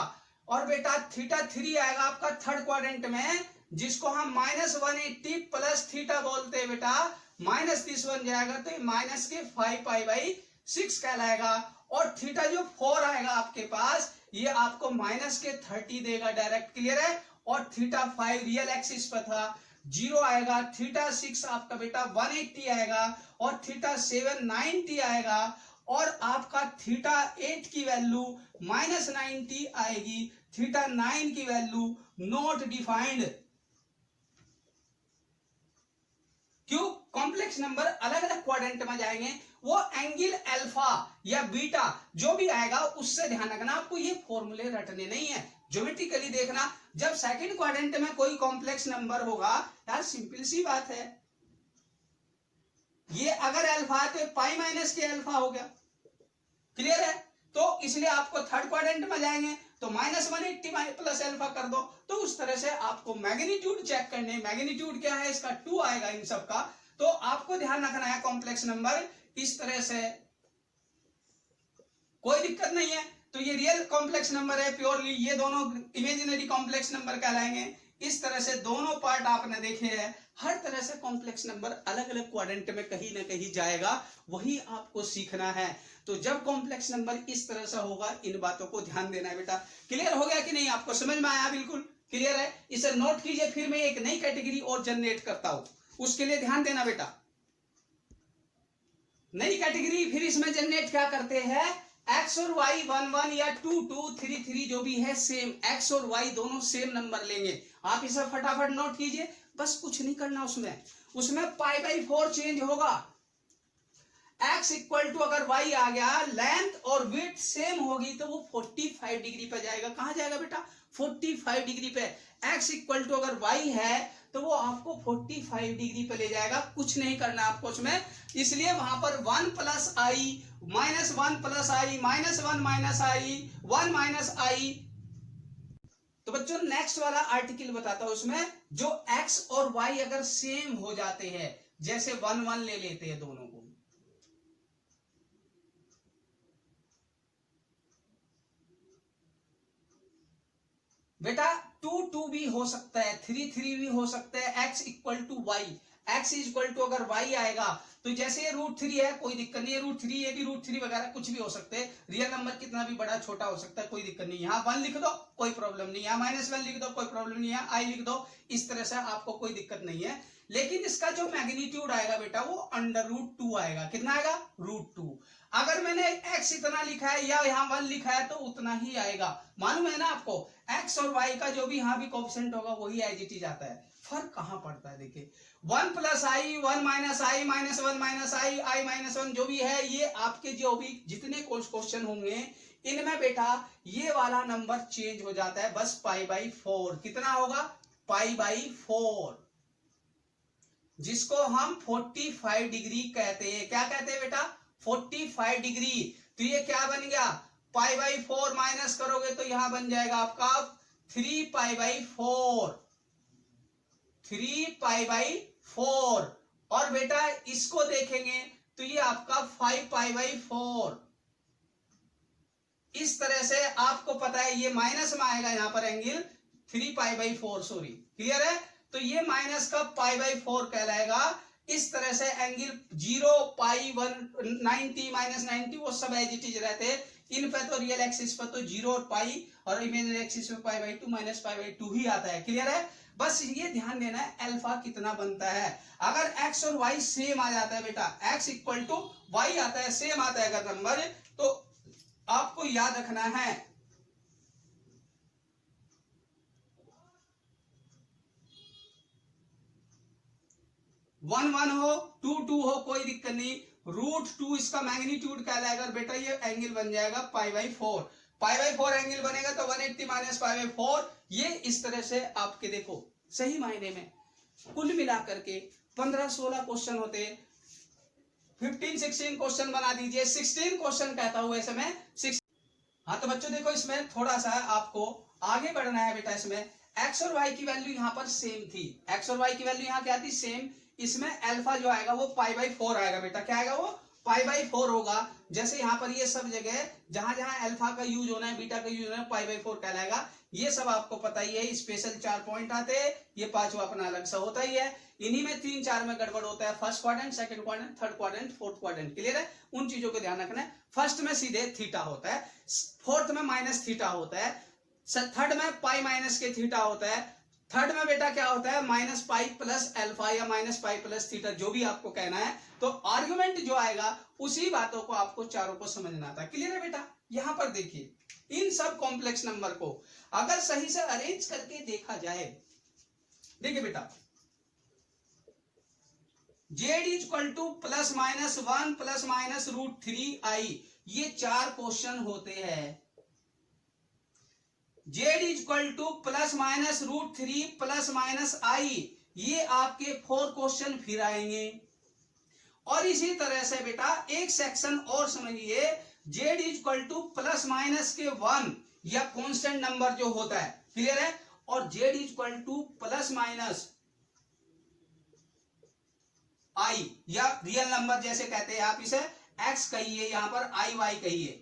और बेटा θ3 आएगा आपका थर्ड क्वाड्रेंट में, जिसको हम -180 प्लस थीटा बोलते हैं बेटा, माइनस 30 बन जाएगा तो माइनस के 5π/6 कहलाएगा। और थीटा जो 4 आएगा आपके पास, ये आपको माइनस के 30 देगा डायरेक्ट। क्लियर है? और θ5 रियल एक्सिस पर था, 0 आएगा। θ6 आपका बेटा 180 आएगा और θ7 90 आएगा। और आपका θ8 की वैल्यू -90 आएगी, θ9 की वैल्यू नॉट डिफाइंड। क्यों? कॉम्प्लेक्स नंबर अलग अलग क्वाड्रेंट में जाएंगे, वो एंगल अल्फा या बीटा जो भी आएगा उससे ध्यान रखना, आपको ये फॉर्मूले रटने नहीं है, ज्योमेट्रिकली देखना। जब सेकंड क्वाड्रेंट में कोई कॉम्प्लेक्स नंबर होगा, यार सिंपल सी बात है, ये अगर अल्फा है तो पाई माइनस के अल्फा हो गया, क्लियर है? तो इसलिए आपको थर्ड क्वाड्रेंट में जाएंगे तो -180 प्लस अल्फा कर दो। तो उस तरह से आपको मैग्नीट्यूड चेक करने, मैग्नीट्यूड क्या है इसका 2 आएगा इन सब का। तो आपको ध्यान रखना है कॉम्प्लेक्स नंबर इस तरह से, कोई दिक्कत नहीं है। तो ये रियल कॉम्प्लेक्स नंबर है प्योरली, ये दोनों इमेजिनरी कॉम्प्लेक्स नंबर कहलाएंगे। इस तरह से दोनों पार्ट आपने देखे हैं। हर तरह से कॉम्प्लेक्स नंबर अलग अलग क्वाड्रेंट में कहीं ना कहीं जाएगा, वही आपको सीखना है। तो जब कॉम्प्लेक्स नंबर इस तरह से होगा, इन बातों को ध्यान देना है बेटा। क्लियर हो गया कि नहीं? आपको समझ में आया? बिल्कुल क्लियर है। इसे नोट कीजिए, फिर मैं एक नई कैटेगरी और जनरेट करता हूं, उसके लिए ध्यान देना बेटा। नई कैटेगरी फिर इसमें जनरेट क्या करते हैं, एक्स और वाई 1 1 या 2 2 3 3 जो भी है सेम, एक्स और वाई दोनों सेम नंबर लेंगे। आप इसे फटाफट नोट कीजिए, बस कुछ नहीं करना। उसमें π/4 चेंज होगा। x इक्वल टू अगर y आ गया, लेंथ और विड्थ सेम होगी तो वो 45 डिग्री पे जाएगा। कहां जाएगा बेटा? 45 डिग्री पे। x इक्वल टू अगर y है तो वो आपको 45 डिग्री पे ले जाएगा। कुछ नहीं करना आपको उसमें, इसलिए वहां पर 1 प्लस आई -1 प्लस आई -1 माइनस आई 1 माइनस आई। तो बच्चों नेक्स्ट वाला आर्टिकल बताता हूं, उसमें जो x और y अगर सेम हो जाते हैं, जैसे 1 1 ले लेते हैं दोनों को, बेटा 2 2 भी हो सकता है, 3 3 भी हो सकता है। x equal to y, x equal to अगर y आएगा तो जैसे ये √3 है, कोई दिक्कत नहीं है, √3 ये भी √3 वगैरह कुछ भी हो सकते हैं। रियल नंबर कितना भी बड़ा छोटा हो सकता है, कोई दिक्कत नहीं। यहाँ 1 लिख दो कोई प्रॉब्लम नहीं, यहाँ -1 लिख दो कोई प्रॉब्लम नहीं, यहाँ i लिख दो। इस तरह से आपको कोई दिक्कत नहीं है। लेकिन इसका जो मैग्नीट्यूड आएगा बेटा वो √2 आएगा। कितना आएगा? √2। अगर मैंने x इतना लिखा है या यहाँ 1 लिखा है तो उतना ही आएगा। मालूम है ना आपको, x और y का जो भी यहाँ भी कोएफिशिएंट होगा वही एज इट इज आता है। फर्क कहां पड़ता है देखिए, 1 प्लस आई 1 माइनस आई -1 माइनस आई -1 जो भी है, ये आपके जो भी जितने क्वेश्चन होंगे इनमें बेटा ये वाला नंबर चेंज हो जाता है बस π/4। कितना होगा? π/4, जिसको हम 45 डिग्री कहते हैं। क्या कहते हैं बेटा? 45 डिग्री। तो ये क्या बन गया? π/4 माइनस करोगे तो यहां बन जाएगा आपका 3π/4, 3π/4। और बेटा इसको देखेंगे तो ये आपका 5π/4। इस तरह से आपको पता है ये माइनस में आएगा यहाँ पर एंगल 3π/4, सॉरी, क्लियर है? तो ये माइनस का π/4 कहलाएगा। इस तरह से एंगल 0 पाई 190 -90 वो सब एज इट इज रहते हैं। इन पे तो रियल एक्सिस पर तो 0 और पाई, और इमेजिनरी एक्सिस पे π/2 -π/2 ही आता है। क्लियर है? बस ये ध्यान देना है अल्फा कितना बनता है। अगर x और y सेम आ जाता है बेटा, x इक्वल टू y आता है, सेम आता है अगर नंबर, तो आपको याद रखना है 1 1 हो 2 2 हो कोई दिक्कत नहीं। √2 इसका मैग्नीट्यूड कहलाएगा बेटा, ये एंगल बन जाएगा π/4। π/4 एंगल बनेगा तो 180 माइनस π/4। ये इस तरह से आपके देखो सही मायने में कुल मिलाकर के 15-16 क्वेश्चन होते, 15-16 क्वेश्चन बना दीजिए। 16 क्वेश्चन कहता हूं ऐसे में 6। हाँ तो बच्चों देखो इसमें थोड़ा सा आपको आगे बढ़ना है बेटा। इसमें x और y की वैल्यू यहाँ पर सेम थी, x और y की वैल्यू यहाँ क्या थी? सेम। इसमें अल्फा जो आएगा वो π/4 आएगा बेटा। क्या आएगा? वो π/4 होगा। जैसे यहाँ पर ये सब जगह जहां जहां अल्फा का यूज होना है, बीटा का यूज होना है, π/4 कहलाएगा। ये सब आपको पता ही है। स्पेशल 4 पॉइंट आते हैं, ये 5वां अपना अलग सा होता ही है। इन्हीं में 3-4 में गड़बड़ होता है, first quadrant, second quadrant, third quadrant, fourth quadrant. Clear है? उन चीजों को ध्यान रखना है। फर्स्ट में सीधे थीटा होता है, फोर्थ में माइनस थीटा होता है, थर्ड में पाई माइनस के थीटा होता है, थर्ड में बेटा क्या होता है? -π प्लस अल्फा या -π प्लस थीटा, जो भी आपको कहना है। तो आर्गुमेंट जो आएगा उसी बातों को आपको चारों को समझना था। क्लियर है बेटा? यहां पर देखिए इन सब कॉम्प्लेक्स नंबर को अगर सही से अरेंज करके देखा जाए, देखिए बेटा Z is equal to +-1 +-√3i। ये 4 क्वेश्चन होते हैं। Z is equal to +-√3 +-i, ये आपके 4 क्वेश्चन फिर आएंगे। और इसी तरह से बेटा एक सेक्शन और समझिए, जेड इज इक्वल टू +-1 या कांस्टेंट नंबर जो होता है, क्लियर है, और z is equal to +-i या रियल नंबर जैसे कहते हैं आप, इसे x कहिए, यहां पर i y कहिए,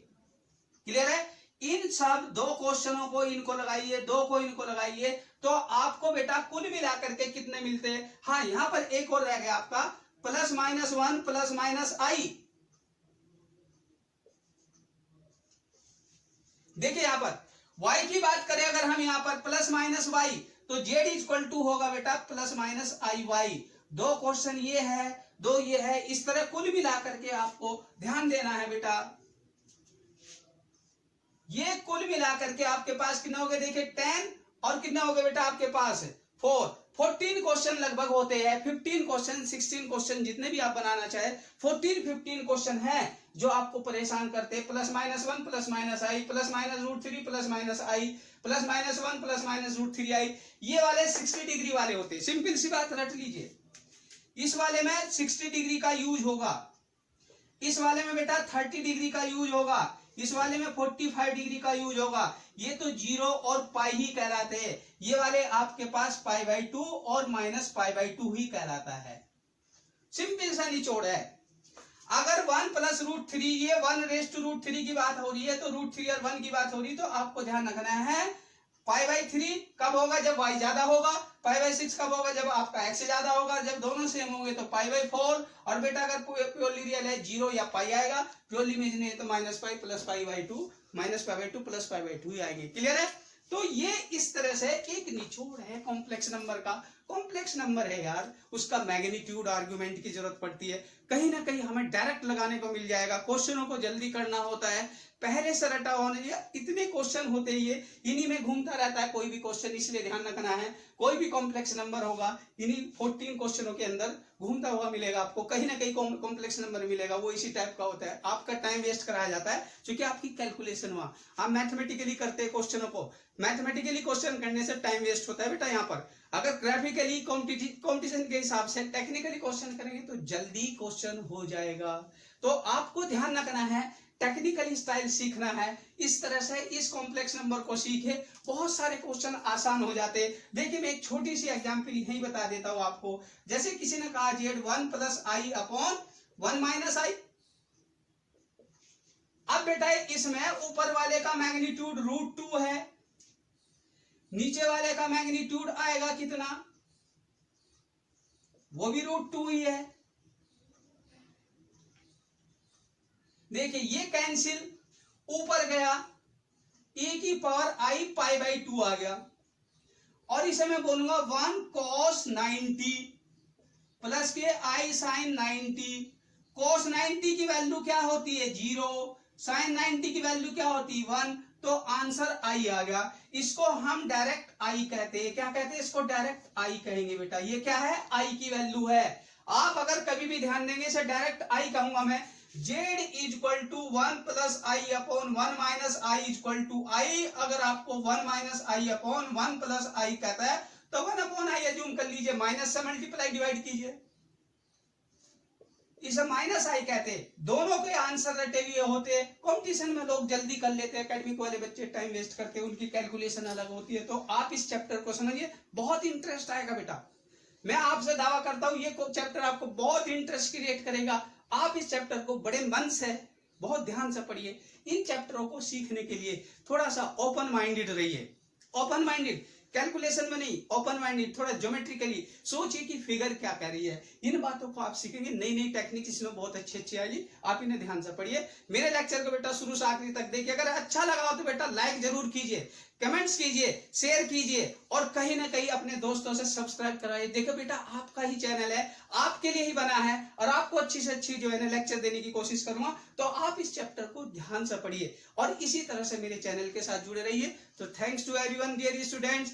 क्लियर है। इन सब 2 क्वेश्चनों को इनको लगाइए, 2 को इनको लगाइए, तो आपको बेटा कुल मिलाकर के कितने मिलते हैं। हाँ, यहां पर एक और रह गया आपका +-1 +-i। देखिए यहां पर y की बात करें अगर हम यहां पर +-y, तो z इज इक्वल टू होगा बेटा +-iy। 2 क्वेश्चन ये है, 2 ये है, इस तरह कुल मिलाकर के आपको ध्यान देना है बेटा। ये कुल मिलाकर के आपके पास कितने हो गए, देखिए 10 और कितने हो गए बेटा आपके पास 14 क्वेश्चन लगभग होते हैं। 15 क्वेश्चन 16 क्वेश्चन जितने भी आप बनाना चाहे, 14-15 क्वेश्चन है जो आपको परेशान करते हैं। +-1 +-i +-√3 +-i +-1 +-√3i, ये वाले 60 डिग्री वाले होते हैं। सिंपल सी बात रट लीजिए, इस वाले में 60 डिग्री का यूज होगा, इस वाले में बेटा 30 डिग्री का यूज होगा, इस वाले में 45 डिग्री का यूज होगा। ये तो 0 और पाई ही कहलाते हैं। ये वाले आपके पास π/2 और -π/2 ही कहलाता है। सिंपल सा निचोड़ है। अगर 1 +√3, ये 1⁻√3 की बात हो रही है, तो √3 और 1 की बात हो रही है, तो आपको ध्यान रखना है π/3 कब होगा, जब y ज्यादा होगा। π/6 कब होगा, जब आपका x ज्यादा होगा। जब दोनों सेम होंगे तो π/4। और बेटा अगर प्योरली रियल है 0 या पाई आएगा, प्योरली इमेजिनरी है तो -π +π/2 -π/2 +π/2 ही आएंगे, क्लियर है। तो ये इस तरह से एक निचोड़ है कॉम्प्लेक्स नंबर का। कॉम्प्लेक्स नंबर है यार, उसका मैग्नीट्यूड आर्गुमेंट की जरूरत पड़ती है। कहीं ना कहीं हमें डायरेक्ट लगाने को मिल जाएगा। क्वेश्चनों को जल्दी करना होता है, पहले से रटा होने, इतने क्वेश्चन होते ही इन्हीं में घूमता रहता है कोई भी क्वेश्चन, इसलिए ध्यान रखना है। कोई भी कॉम्प्लेक्स नंबर होगा इन्हीं 14 क्वेश्चनों के अंदर घूमता हुआ मिलेगा आपको, कहीं ना कहीं कॉम्प्लेक्स नंबर मिलेगा, वो इसी टाइप का होता है। आपका टाइम वेस्ट कराया जाता है क्योंकि आपकी कैलकुलेशन हुआ, आप मैथमेटिकली करते हैं क्वेश्चनों को। मैथमेटिकली क्वेश्चन करने से टाइम वेस्ट होता है बेटा। यहाँ पर अगर ग्राफिकली कॉम्पिटिशन के हिसाब से टेक्निकली क्वेश्चन करेंगे तो जल्दी क्वेश्चन हो जाएगा। तो आपको ध्यान रखना है, टेक्निकली स्टाइल सीखना है। इस तरह से इस कॉम्प्लेक्स नंबर को सीखे, बहुत सारे क्वेश्चन आसान हो जाते। देखिए मैं एक छोटी सी एग्जांपल यही बता देता हूं आपको। जैसे किसी ने कहा z 1 +i अपॉन 1 - i। अब बेटा इसमें ऊपर वाले का मैग्नीट्यूड √2 है, नीचे वाले का मैग्नीट्यूड आएगा कितना, वो भी √2 ही है। देखिए ये कैंसिल, ऊपर गया e की पावर i π/2 आ गया। और इसे मैं बोलूंगा 1 cos 90 प्लस के i sin 90। cos 90 की वैल्यू क्या होती है 0, sin 90 की वैल्यू क्या होती है 1, तो आंसर i आ गया। इसको हम डायरेक्ट i कहते हैं। क्या कहते हैं इसको, डायरेक्ट i कहेंगे बेटा। ये क्या है, i की वैल्यू है। आप अगर कभी भी ध्यान देंगे इसे डायरेक्ट i कहूंगा मैं। z is equal to 1 + i upon 1 - i is equal to i। अगर आपको 1 - i अपॉन 1 + i कहता है तो 1/i एज्यूम कर लीजिए, माइनस से मल्टीप्लाई डिवाइड कीजिए, इसे -i कहते हैं। दोनों के आंसर रटे हुए होते हैं। कॉम्पिटिशन में लोग जल्दी कर लेते हैं, एकेडमिक वाले बच्चे टाइम वेस्ट करते हैं, उनकी कैलकुलेशन अलग होती है। तो आप इस चैप्टर को समझिए, बहुत इंटरेस्ट आएगा बेटा। मैं आपसे दावा करता हूं ये चैप्टर आपको बहुत इंटरेस्ट क्रिएट करेगा। आप इस चैप्टर को बड़े मन से बहुत ध्यान से पढ़िए। इन चैप्टरों को सीखने के लिए थोड़ा सा ओपन माइंडेड रहिए। ओपन माइंडेड कैलकुलेशन में नहीं, ओपन माइंडेड, थोड़ा ज्योमेट्रिकली सोचिए कि फिगर क्या कह रही है। इन बातों को आप सीखेंगे, नई नई टेक्निक इसमें बहुत अच्छी आएगी। आप इन्हें ध्यान से पढ़िए। मेरे लेक्चर को बेटा शुरू से आखिरी तक देखिए। अगर अच्छा लगा हो तो बेटा लाइक जरूर कीजिए, कमेंट्स कीजिए, शेयर कीजिए और कहीं ना कहीं अपने दोस्तों से सब्सक्राइब कराइए। देखो बेटा आपका ही चैनल है, आपके लिए ही बना है और आपको अच्छी से अच्छी जो है ना लेक्चर देने की कोशिश करूंगा। तो आप इस चैप्टर को ध्यान से पढ़िए और इसी तरह से मेरे चैनल के साथ जुड़े रहिए। तो thanks to everyone dear students.